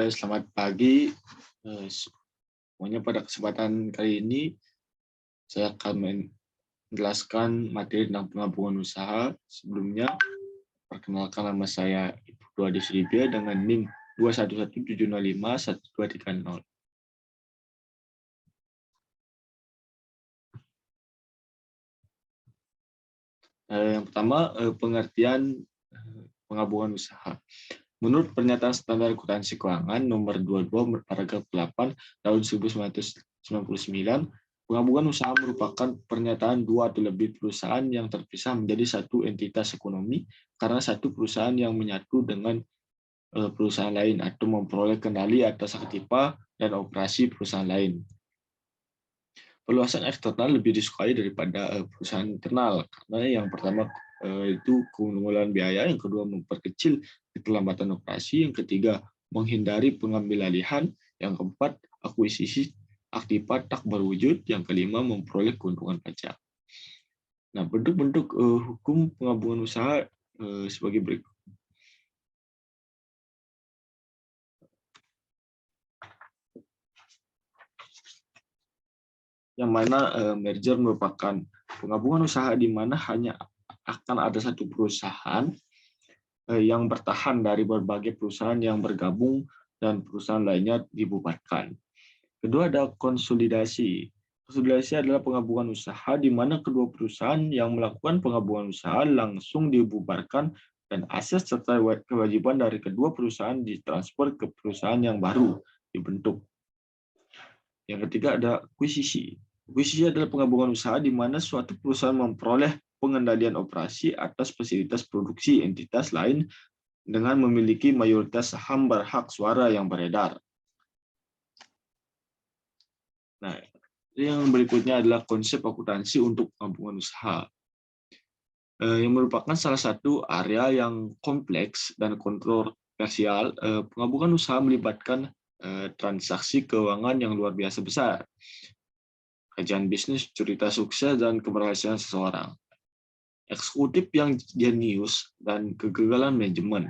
Selamat pagi semuanya. Pada kesempatan kali ini saya akan menjelaskan materi tentang penggabungan usaha. Sebelumnya, perkenalkan nama saya Ibnu Adi Sudibyo dengan NIM 21170512330. Yang pertama, pengertian penggabungan usaha. Menurut Pernyataan Standar Akuntansi Keuangan Nomor 22 Paragraf 8 Tahun 1999, penggabungan usaha merupakan pernyataan dua atau lebih perusahaan yang terpisah menjadi satu entitas ekonomi karena satu perusahaan yang menyatu dengan perusahaan lain atau memperoleh kendali atas aktiva dan operasi perusahaan lain. Perluasan eksternal lebih disukai daripada perusahaan internal karena yang pertama itu keunggulan biaya, yang kedua memperkecil keterlambatan operasi, yang ketiga menghindari pengambil alihan, yang keempat akuisisi aktiva tak berwujud, yang kelima memperoleh keuntungan pajak. Nah, bentuk-bentuk hukum penggabungan usaha sebagai berikut. Yang mana merger merupakan penggabungan usaha di mana hanya akan ada satu perusahaan yang bertahan dari berbagai perusahaan yang bergabung dan perusahaan lainnya dibubarkan. Kedua ada konsolidasi. Konsolidasi adalah penggabungan usaha di mana kedua perusahaan yang melakukan penggabungan usaha langsung dibubarkan dan aset serta kewajiban dari kedua perusahaan ditransfer ke perusahaan yang baru dibentuk. Yang ketiga ada akuisisi. Akuisisi adalah penggabungan usaha di mana suatu perusahaan memperoleh pengendalian operasi atas fasilitas produksi entitas lain dengan memiliki mayoritas saham berhak suara yang beredar. Nah, yang berikutnya adalah konsep akuntansi untuk penggabungan usaha, yang merupakan salah satu area yang kompleks dan kontroversial. Penggabungan usaha melibatkan transaksi keuangan yang luar biasa besar, kajian bisnis, cerita sukses, dan keberhasilan seseorang, eksekutif yang jenius, dan kegagalan manajemen.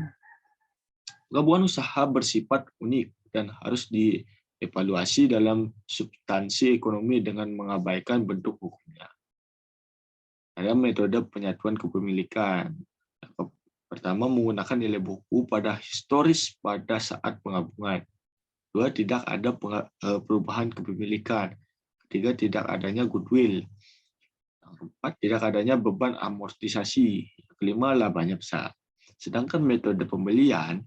Penggabungan usaha bersifat unik dan harus dievaluasi dalam substansi ekonomi dengan mengabaikan bentuk hukumnya. Ada metode penyatuan kepemilikan. Pertama, menggunakan nilai buku pada historis pada saat penggabungan. Dua, tidak ada perubahan kepemilikan. Ketiga, tidak adanya goodwill. Yang keempat, tidak adanya beban amortisasi. Kelima, labanya besar. Sedangkan metode pembelian,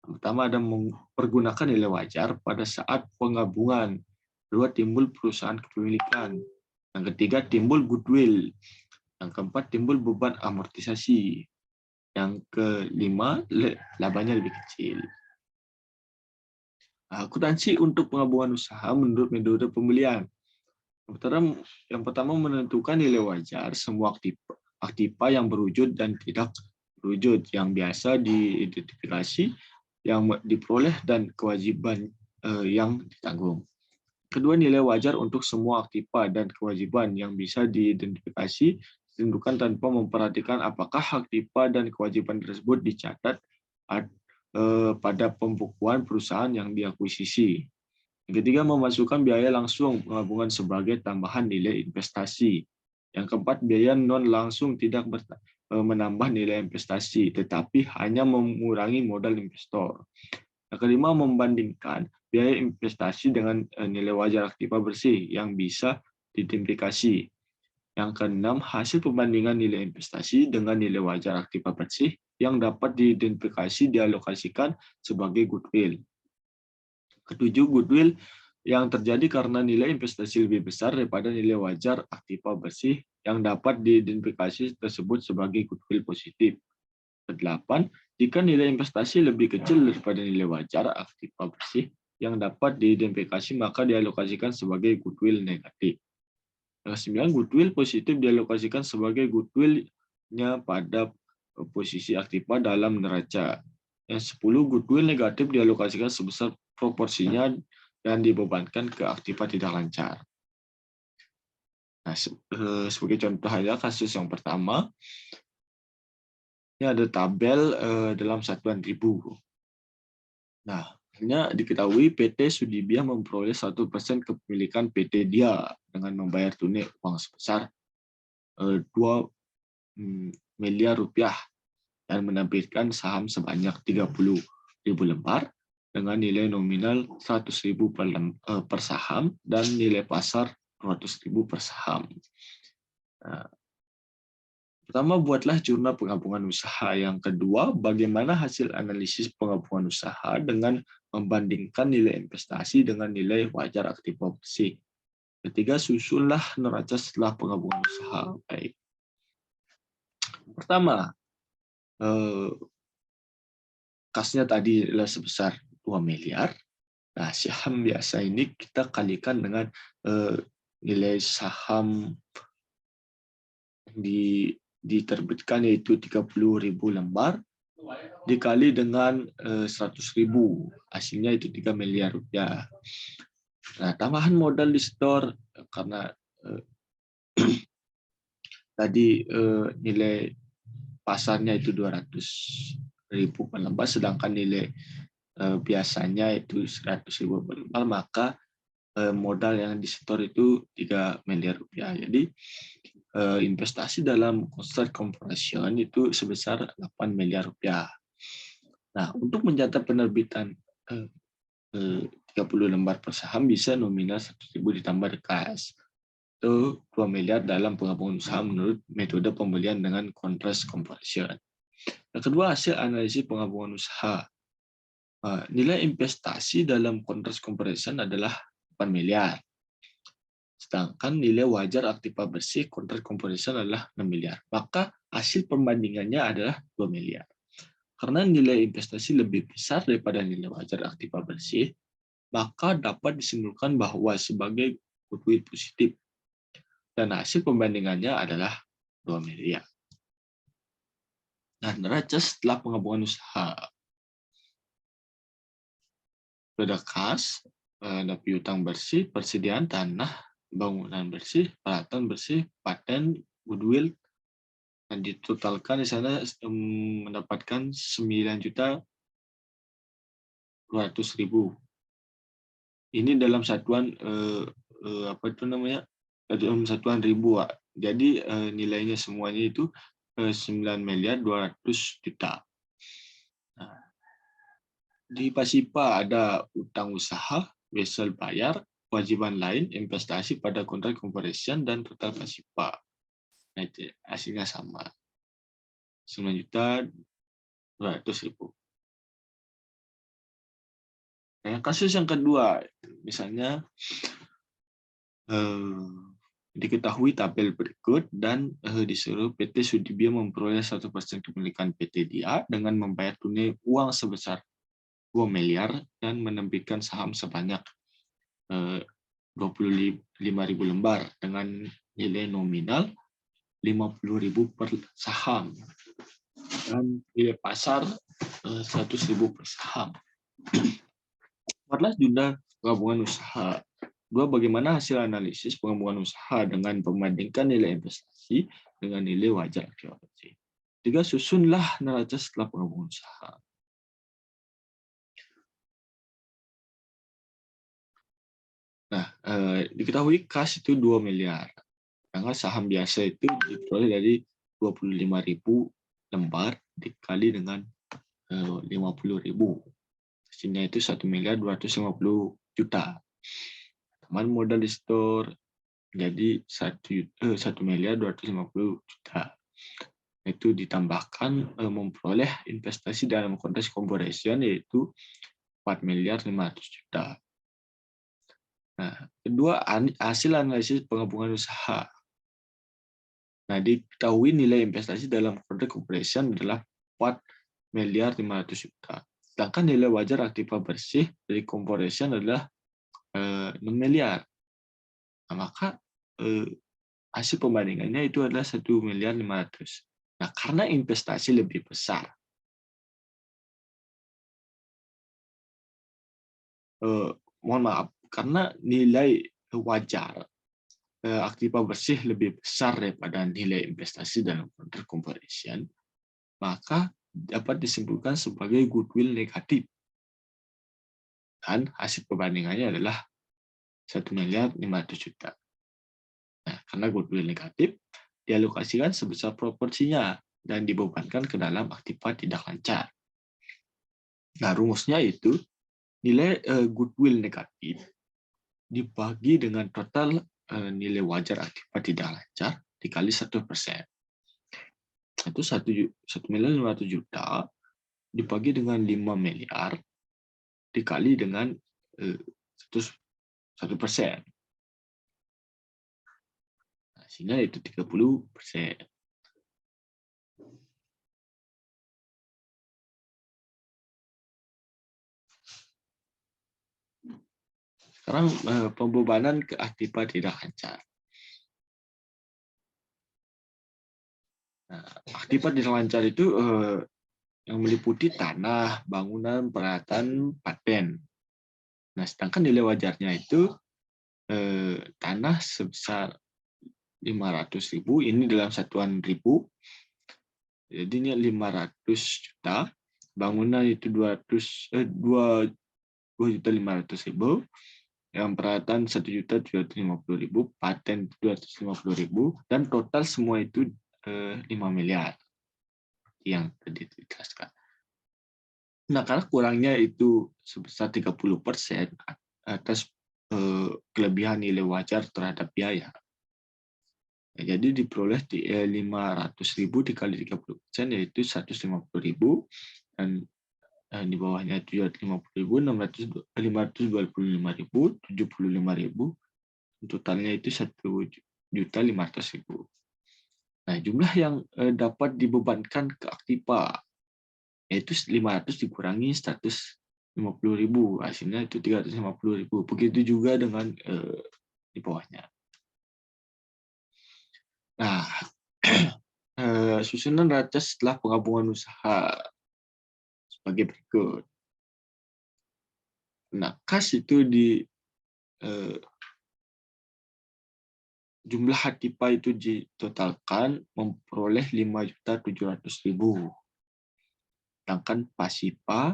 yang pertama ada mempergunakan nilai wajar pada saat penggabungan. Kedua, timbul perusahaan kepemilikan. Yang ketiga, timbul goodwill. Yang keempat, timbul beban amortisasi. Yang kelima, labanya lebih kecil. Akuntansi untuk penggabungan usaha menurut metode pembelian. Yang pertama menentukan nilai wajar semua aktiva yang berwujud dan tidak berwujud, yang biasa diidentifikasi, yang diperoleh, dan kewajiban yang ditanggung. Kedua, nilai wajar untuk semua aktiva dan kewajiban yang bisa diidentifikasi ditentukan tanpa memperhatikan apakah aktiva dan kewajiban tersebut dicatat pada pembukuan perusahaan yang diakuisisi. Yang ketiga, memasukkan biaya langsung penggabungan sebagai tambahan nilai investasi. Yang keempat, biaya non langsung tidak menambah nilai investasi, tetapi hanya mengurangi modal investor. Yang kelima, membandingkan biaya investasi dengan nilai wajar aktiva bersih yang bisa diidentifikasi. Yang keenam, hasil pembandingan nilai investasi dengan nilai wajar aktiva bersih yang dapat diidentifikasi dialokasikan sebagai goodwill. Ketujuh, goodwill yang terjadi karena nilai investasi lebih besar daripada nilai wajar aktiva bersih yang dapat diidentifikasi tersebut sebagai goodwill positif. Kedelapan, jika nilai investasi lebih kecil daripada nilai wajar aktiva bersih yang dapat diidentifikasi, maka dialokasikan sebagai goodwill negatif. Yang kesembilan, goodwill positif dialokasikan sebagai goodwill-nya pada posisi aktiva dalam neraca. Yang 10, goodwill negatif dialokasikan sebesar proporsinya dan dibebankan ke aktiva tidak lancar. Nah, sebagai contoh aja kasus yang pertama, ini ada tabel dalam satuan ribu. Nah, Hanya diketahui PT Sudibya memperoleh 1% kepemilikan PT Dia dengan membayar tunai uang sebesar 2 miliar rupiah dan menerbitkan saham sebanyak 30.000 lembar dengan nilai nominal 100.000 per saham dan nilai pasar 200.000 per saham. Nah, pertama, buatlah jurnal penggabungan usaha. Yang kedua, bagaimana hasil analisis penggabungan usaha dengan membandingkan nilai investasi dengan nilai wajar aktiva bersih. Ketiga, susunlah neraca setelah penggabungan usaha. Baik. Pertama, kasnya tadi adalah sebesar 2 miliar. Nah, saham biasa ini kita kalikan dengan nilai saham diterbitkan yaitu 30.000 lembar dikali dengan 100.000, hasilnya itu 3 miliar rupiah. Nah, tambahan modal di store karena tadi nilai pasarnya itu 200.000 per lembar, sedangkan nilai biasanya itu 100.000 per lembar, maka modal yang di store itu 3 miliar rupiah. Jadi investasi dalam Kontrak Corporation itu sebesar 8 miliar rupiah. Nah, untuk mencatat penerbitan 30 lembar per saham bisa nominal 100.000 ditambah kas. Itu 2 miliar dalam penggabungan usaha menurut metode pembelian dengan Kontrak Corporation. Yang kedua, hasil analisis penggabungan usaha. Nilai investasi dalam Kontrak Corporation adalah 8 miliar. Sedangkan nilai wajar aktiva bersih Kontrak Corporation adalah 6 miliar. Maka hasil perbandingannya adalah 2 miliar. Karena nilai investasi lebih besar daripada nilai wajar aktiva bersih, maka dapat disimpulkan bahwa sebagai goodwill positif. Dan hasil pembandingannya adalah 2 miliar. Nah, neraca setelah penggabungan usaha. Ada kas, ada piutang bersih, persediaan tanah, bangunan bersih, peralatan bersih, paten, goodwill, dan ditotalkan di sana mendapatkan 9.200.000. Ini dalam satuan apa itu namanya? Dalam satuan ribu, Pak. Jadi nilainya semuanya itu 9.200.000.000. Nah, di Pasipa ada utang usaha, wesel bayar, kewajiban lain, investasi pada kontrak corporation, dan total Pasipa. Nah, itu hasilnya sama. 9.200.000. Nah, kasus yang kedua, misalnya diketahui tabel berikut dan disuruh PT Sudibya memperoleh 1% kepemilikan PT Dia dengan membayar tunai uang sebesar 2 miliar dan menerbitkan saham sebanyak 25.000 lembar dengan nilai nominal 50.000 per saham dan nilai pasar 100.000 per saham. 14 jurnal penggabungan usaha. 2. Bagaimana hasil analisis penggabungan usaha dengan membandingkan nilai investasi dengan nilai wajar aktiva bersih. 3. Susunlah neraca setelah penggabungan usaha. Nah, diketahui kas itu 2 miliar. Sedangkan saham biasa itu diperoleh dari 25.000 lembar dikali dengan 50.000. Hasilnya itu 1.250.000.000. Teman modal di store jadi 1.250.000.000. Itu ditambahkan memperoleh investasi dalam kontrak corporation yaitu 4.500.000.000. Nah, kedua, hasil analisis penggabungan usaha. Nah, diketahui nilai investasi dalam kontrak corporation adalah 4.500.000.000. Sedangkan nilai wajar aktiva bersih dari corporation adalah 6 miliar. Nah, maka hasil pembandingannya itu adalah 1.500.000.000. Nah, karena investasi lebih besar, mohon maaf, karena nilai wajar aktiva bersih lebih besar daripada nilai investasi dalam kontrak corporation, maka dapat disimpulkan sebagai goodwill negatif. Dan hasil perbandingannya adalah 1.500.000.000. Nah, karena goodwill negatif, dialokasikan sebesar proporsinya dan dibebankan ke dalam aktiva tidak lancar. Nah, rumusnya itu nilai goodwill negatif dibagi dengan total nilai wajar akibat tidak lancar dikali 1%. Itu 1.500.000.000 dibagi dengan 5 miliar dikali dengan 1%. Nah, sehingga itu 30%. Sekarang pembebanan ke aktiva tidak lancar. Nah, aktiva tidak lancar itu yang meliputi tanah, bangunan, peralatan, paten. Nah, sedangkan nilai wajarnya itu tanah sebesar 500.000, ini dalam satuan ribu. Jadi ini 500 juta, bangunan itu 2.500.000, yang peralatan 1.750.000, paten 250.000, dan total semua itu 5 miliar yang tadi dijelaskan. Nah, karena kurangnya itu sebesar 30% atas kelebihan nilai wajar terhadap biaya. Nah, jadi diperoleh 500.000 dikali 30% yaitu 150.000, dan di bawahnya 750.000, 525.000, 75.000, totalnya itu 1.500.000. Nah, jumlah yang dapat dibebankan ke aktiva yaitu 500 dikurangi 150.000, hasilnya itu 350.000. Begitu juga dengan di bawahnya. Nah, susunan raca setelah penggabungan usaha sebagai berikut. Nah, kas itu di jumlah aktiva itu ditotalkan memperoleh 5.700.000. Sedangkan pasipa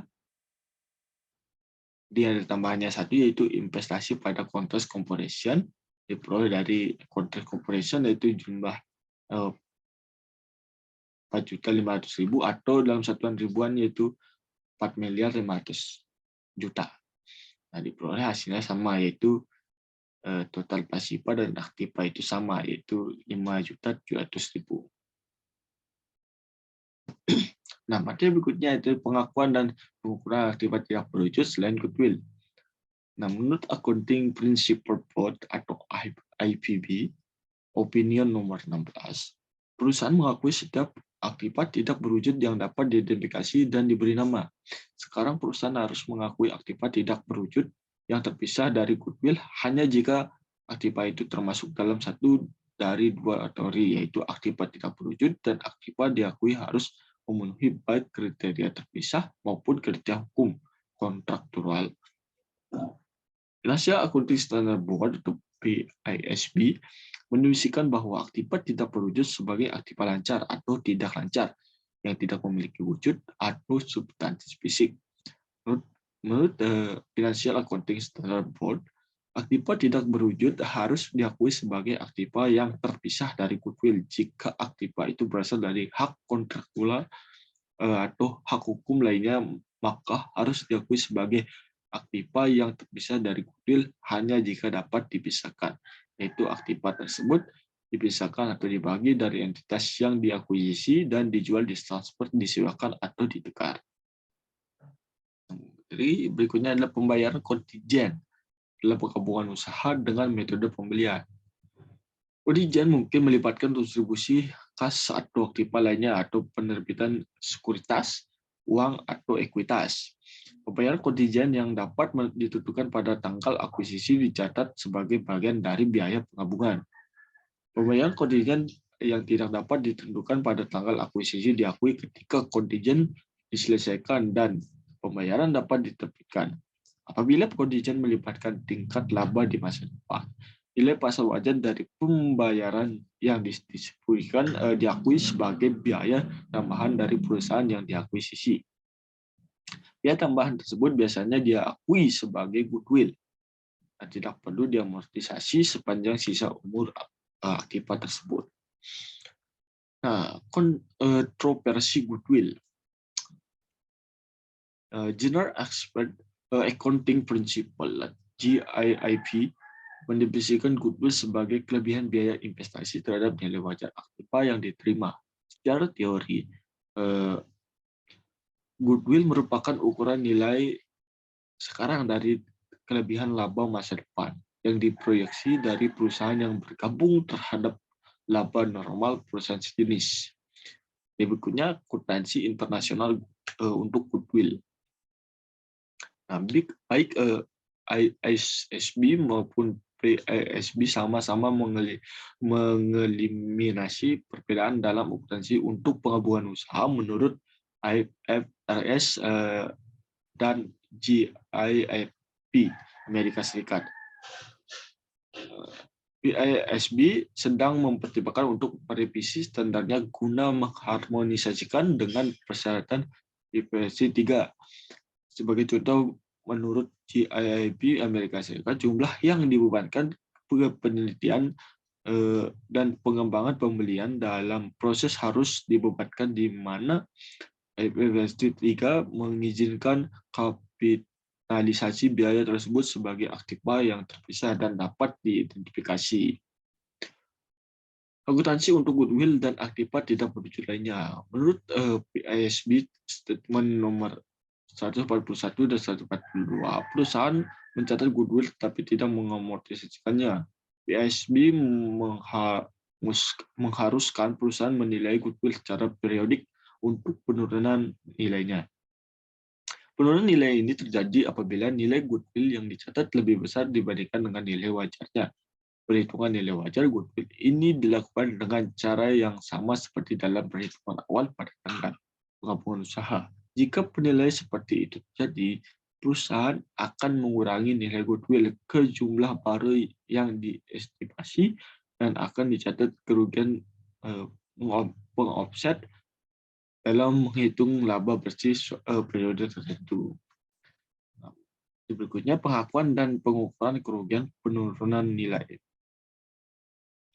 dia ada tambahannya satu, yaitu investasi pada kontrak corporation diperoleh dari kontrak corporation, yaitu jumlah 4.500.000 atau dalam satuan ribuan yaitu 4.500.000.000. Nah, diperoleh hasilnya sama, yaitu total pasipa dan aktiva itu sama, yaitu 5.700.000. Nah, materi berikutnya itu pengakuan dan pengukuran aktiva tidak berwujud selain goodwill. Nah, menurut Accounting Principles Board atau IPB, opinion nomor 16, perusahaan mengakui setiap aktiva tidak berwujud yang dapat diidentifikasi dan diberi nama. Sekarang perusahaan harus mengakui aktiva tidak berwujud yang terpisah dari goodwill hanya jika aktiva itu termasuk dalam satu dari dua kategori, yaitu aktiva tidak berwujud dan aktiva diakui harus memenuhi baik kriteria terpisah maupun kriteria hukum kontraktual. Financial Accounting Standard Board atau PISB mendefinisikan bahwa aktiva tidak berwujud sebagai aktiva lancar atau tidak lancar yang tidak memiliki wujud atau substansi fisik. Menurut Financial Accounting Standard Board, aktiva tidak berwujud harus diakui sebagai aktiva yang terpisah dari goodwill jika aktiva itu berasal dari hak kontraktual atau hak hukum lainnya, maka harus diakui sebagai aktiva yang terpisah dari goodwill hanya jika dapat dipisahkan, yaitu aktiva tersebut dipisahkan atau dibagi dari entitas yang diakuisisi dan dijual, ditransfer, disewakan, atau ditukar. Jadi berikutnya adalah pembayaran kontingent dalam penggabungan usaha dengan metode pembelian. Kontingent mungkin melibatkan distribusi kas atau aktiva lainnya atau penerbitan sekuritas, uang, atau ekuitas. Pembayaran kontingent yang dapat ditentukan pada tanggal akuisisi dicatat sebagai bagian dari biaya penggabungan. Pembayaran kontingent yang tidak dapat ditentukan pada tanggal akuisisi diakui ketika kontingent diselesaikan dan pembayaran dapat diterbitkan. Apabila kontingent melibatkan tingkat laba di masa depan, nilai pasar wajar dari pembayaran yang distribusikan diakui sebagai biaya tambahan dari perusahaan yang diakuisisi. Biaya tambahan tersebut biasanya diakui sebagai goodwill dan tidak perlu diamortisasi sepanjang sisa umur aktiva tersebut. Nah, kontroversi goodwill. General Expert Accounting Principle (GIIP) mendefinisikan goodwill sebagai kelebihan biaya investasi terhadap nilai wajar aktiva yang diterima. Secara teori, goodwill merupakan ukuran nilai sekarang dari kelebihan laba masa depan yang diproyeksi dari perusahaan yang bergabung terhadap laba normal perusahaan sejenis. Berikutnya, akuntansi internasional untuk goodwill. Nah, baik IASB maupun PASB sama-sama mengeliminasi perbedaan dalam akuntansi untuk penggabungan usaha menurut IFRS dan GIIP Amerika Serikat. PASB sedang mempertimbangkan untuk merevisi standarnya guna mengharmonisasikan dengan persyaratan IPSC 3. Sebagai contoh, menurut GIIP Amerika Serikat, jumlah yang dibebankan penelitian dan pengembangan pembelian dalam proses harus dibebankan, di mana IPSC 3 mengizinkan kapitalisasi biaya tersebut sebagai aktiva yang terpisah dan dapat diidentifikasi. Akuntansi untuk goodwill dan aktiva tidak berwujud lainnya. Menurut PASB Statement nomor 141 dan 142, perusahaan mencatat goodwill tetapi tidak mengamortisasikannya. PASB mengharuskan perusahaan menilai goodwill secara periodik untuk penurunan nilainya. Penurunan nilai ini terjadi apabila nilai goodwill yang dicatat lebih besar dibandingkan dengan nilai wajarnya. Perhitungan nilai wajar goodwill ini dilakukan dengan cara yang sama seperti dalam perhitungan awal pada tanggal penggabungan usaha. Jika penilaian seperti itu terjadi, perusahaan akan mengurangi nilai goodwill ke jumlah baru yang diestimasi dan akan dicatat kerugian pengofset dalam menghitung laba bersih periode tertentu. Berikutnya, pengakuan dan pengukuran kerugian penurunan nilai.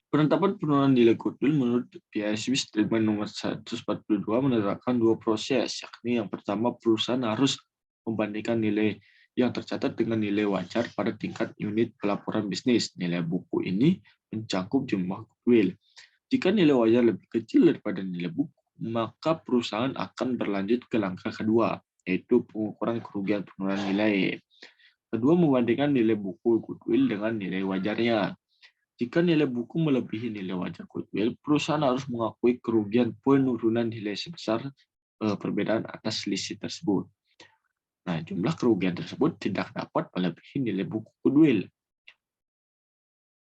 Penetapan penurunan nilai goodwill menurut PASB Statement nomor 142 menerapkan dua proses, yakni yang pertama, perusahaan harus membandingkan nilai yang tercatat dengan nilai wajar pada tingkat unit pelaporan bisnis. Nilai buku ini mencakup jumlah goodwill. Jika nilai wajar lebih kecil daripada nilai buku, maka perusahaan akan berlanjut ke langkah kedua, yaitu pengukuran kerugian penurunan nilai. Kedua, membandingkan nilai buku goodwill dengan nilai wajarnya. Jika nilai buku melebihi nilai wajar goodwill, perusahaan harus mengakui kerugian penurunan nilai sebesar perbedaan atas selisih tersebut. Nah, jumlah kerugian tersebut tidak dapat melebihi nilai buku goodwill.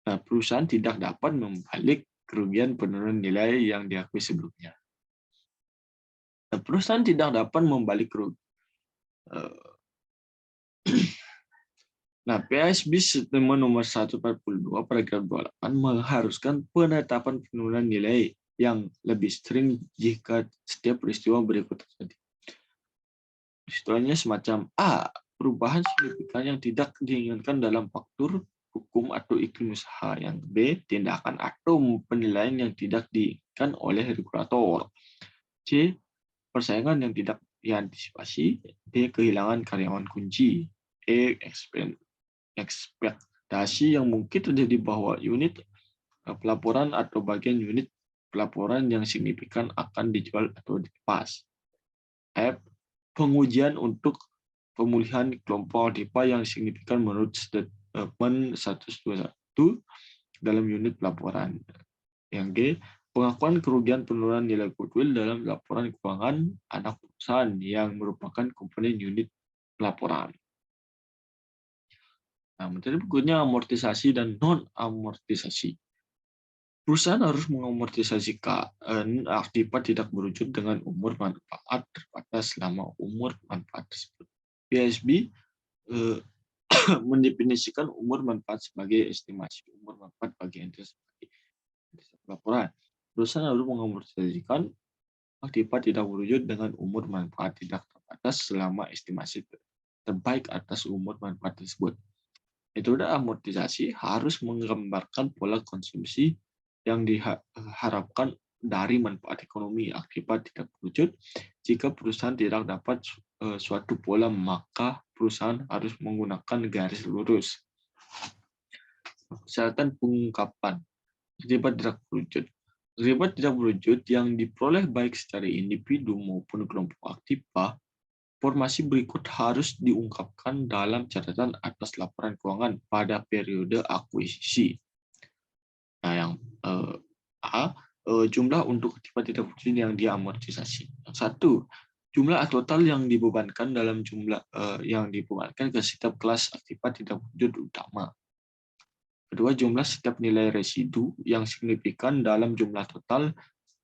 Nah, perusahaan tidak dapat membalik kerugian penurunan nilai yang diakui sebelumnya. Nah, perusahaan tidak dapat membalik kerugian. Nah, PASB Statement nomor 142 paragraf 28 mengharuskan penetapan penurunan nilai yang lebih sering jika setiap peristiwa berikut terjadi. Peristiwanya semacam A. Perubahan signifikan yang tidak diinginkan dalam faktur, hukum, atau iklim usaha. Yang B. Tindakan atau penilaian yang tidak diinginkan oleh regulator. C. Persaingan yang tidak diantisipasi. D. Kehilangan karyawan kunci. E. Ekspektasi yang mungkin terjadi bahwa unit pelaporan atau bagian unit pelaporan yang signifikan akan dijual atau dilepas. F. Pengujian untuk pemulihan kelompok aktiva yang signifikan menurut Statement 121 dalam unit pelaporan. Yang G. Pengakuan kerugian penurunan nilai goodwill dalam laporan keuangan anak perusahaan yang merupakan komponen unit pelaporan. Nah, materi berikutnya amortisasi dan non-amortisasi. Perusahaan harus mengamortisasikan aktiva tidak berwujud dengan umur manfaat terbatas selama umur manfaat tersebut. PASB mendefinisikan umur manfaat sebagai estimasi umur manfaat bagi entitas laporan. Perusahaan harus mengamortisasikan aktiva tidak berwujud dengan umur manfaat tidak terbatas atas selama estimasi terbaik atas umur manfaat tersebut. Metode amortisasi harus menggambarkan pola konsumsi yang diharapkan dari manfaat ekonomi akibat tidak terwujud. Jika perusahaan tidak dapat suatu pola, maka perusahaan harus menggunakan garis lurus. Persyaratan pengungkapan akibat tidak terwujud. Akibat tidak terwujud yang diperoleh baik secara individu maupun kelompok aktiva, informasi berikut harus diungkapkan dalam catatan atas laporan keuangan pada periode akuisisi. Nah, yang A, jumlah untuk akibat tidak terwujud yang diamortisasi. Yang satu, jumlah total yang dibebankan dalam jumlah yang dibebankan ke setiap kelas akibat tidak terwujud utama. Kedua, jumlah setiap nilai residu yang signifikan dalam jumlah total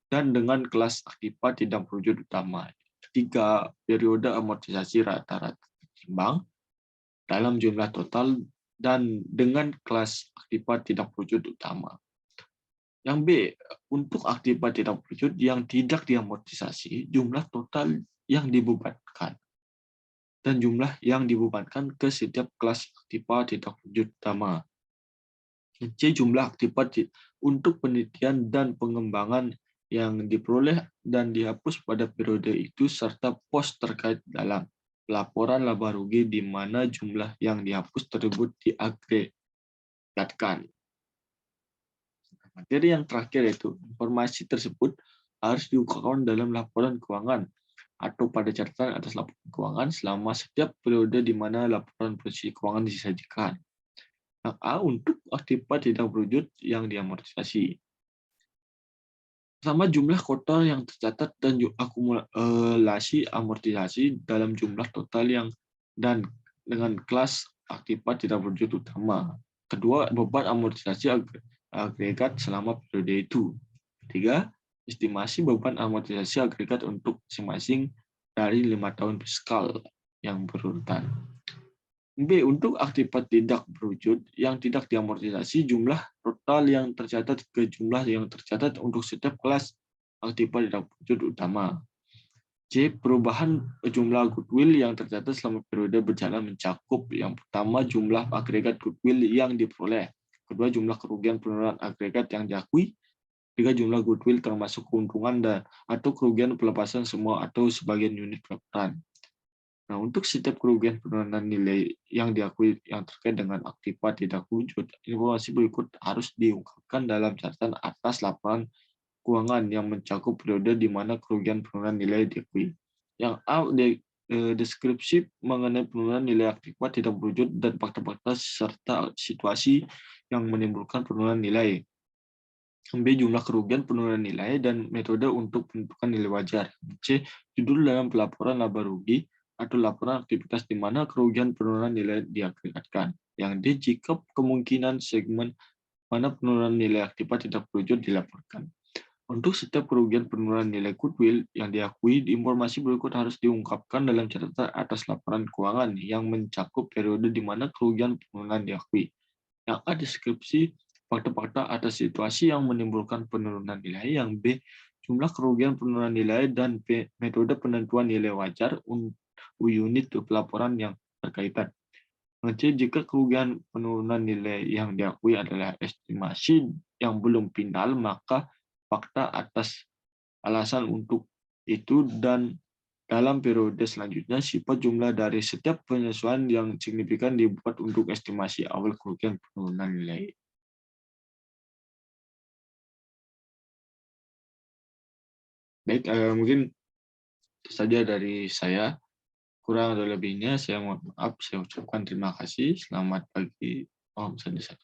dan dengan kelas akibat tidak terwujud utama. Ketiga, periode amortisasi rata-rata timbang dalam jumlah total dan dengan kelas akibat tidak terwujud utama. Yang B, untuk akibat tidak terwujud yang tidak diamortisasi, jumlah total yang dibebankan dan jumlah yang dibebankan ke setiap kelas akibat tidak terwujud utama. C, jumlah akibat untuk penelitian dan pengembangan yang diperoleh dan dihapus pada periode itu serta pos terkait dalam laporan laba rugi di mana jumlah yang dihapus tersebut diagregatkan. Materi yang terakhir yaitu informasi tersebut harus diungkapkan dalam laporan keuangan atau pada catatan atas laporan keuangan selama setiap periode di mana laporan posisi keuangan disajikan. Yang A, untuk akibat tidak terwujud yang diamortisasi. Pertama, jumlah kotor yang tercatat dan akumulasi amortisasi dalam jumlah total yang dan dengan kelas akibat tidak terwujud utama. Kedua, beban amortisasi agregat selama periode itu. Ketiga, estimasi beban amortisasi agregat untuk masing-masing dari 5 tahun fiskal yang berurutan. B, untuk akibat tidak berwujud yang tidak diamortisasi, jumlah total yang tercatat ke jumlah yang tercatat untuk setiap kelas akibat tidak berwujud utama. C, perubahan jumlah goodwill yang tercatat selama periode berjalan mencakup yang pertama jumlah agregat goodwill yang diperoleh, kedua jumlah kerugian penurunan agregat yang diakui, ketiga jumlah goodwill termasuk keuntungan dan atau kerugian pelepasan semua atau sebagian unit pelepasan. Nah, untuk setiap kerugian penurunan nilai yang diakui yang terkait dengan akibat tidak terwujud, informasi berikut harus diungkapkan dalam catatan atas laporan keuangan yang mencakup periode di mana kerugian penurunan nilai diakui. Yang A, deskripsi mengenai penurunan nilai akibat tidak terwujud dan fakta-fakta serta situasi yang menimbulkan penurunan nilai. B, jumlah kerugian penurunan nilai dan metode untuk penentukan nilai wajar. C, judul dalam pelaporan laba rugi atau laporan aktivitas di mana kerugian penurunan nilai diagregatkan. Yang D, jika kemungkinan segmen mana penurunan nilai akibat tidak terwujud dilaporkan. Untuk setiap kerugian penurunan nilai goodwill yang diakui, informasi berikut harus diungkapkan dalam catatan atas laporan keuangan yang mencakup periode di mana kerugian penurunan diakui. Yang A, deskripsi fakta-fakta atas situasi yang menimbulkan penurunan nilai. Yang B, jumlah kerugian penurunan nilai dan B, metode penentuan nilai wajar untuk unit pelaporan yang berkaitan. C, jika kerugian penurunan nilai yang diakui adalah estimasi yang belum final, maka fakta atas alasan untuk itu dan dalam periode selanjutnya sifat jumlah dari setiap penyesuaian yang signifikan dibuat untuk estimasi awal kerugian penurunan nilai. Baik, mungkin itu saja dari saya. Kurang atau lebihnya saya mohon maaf. Saya ucapkan terima kasih. Selamat pagi. Om Sanjaya.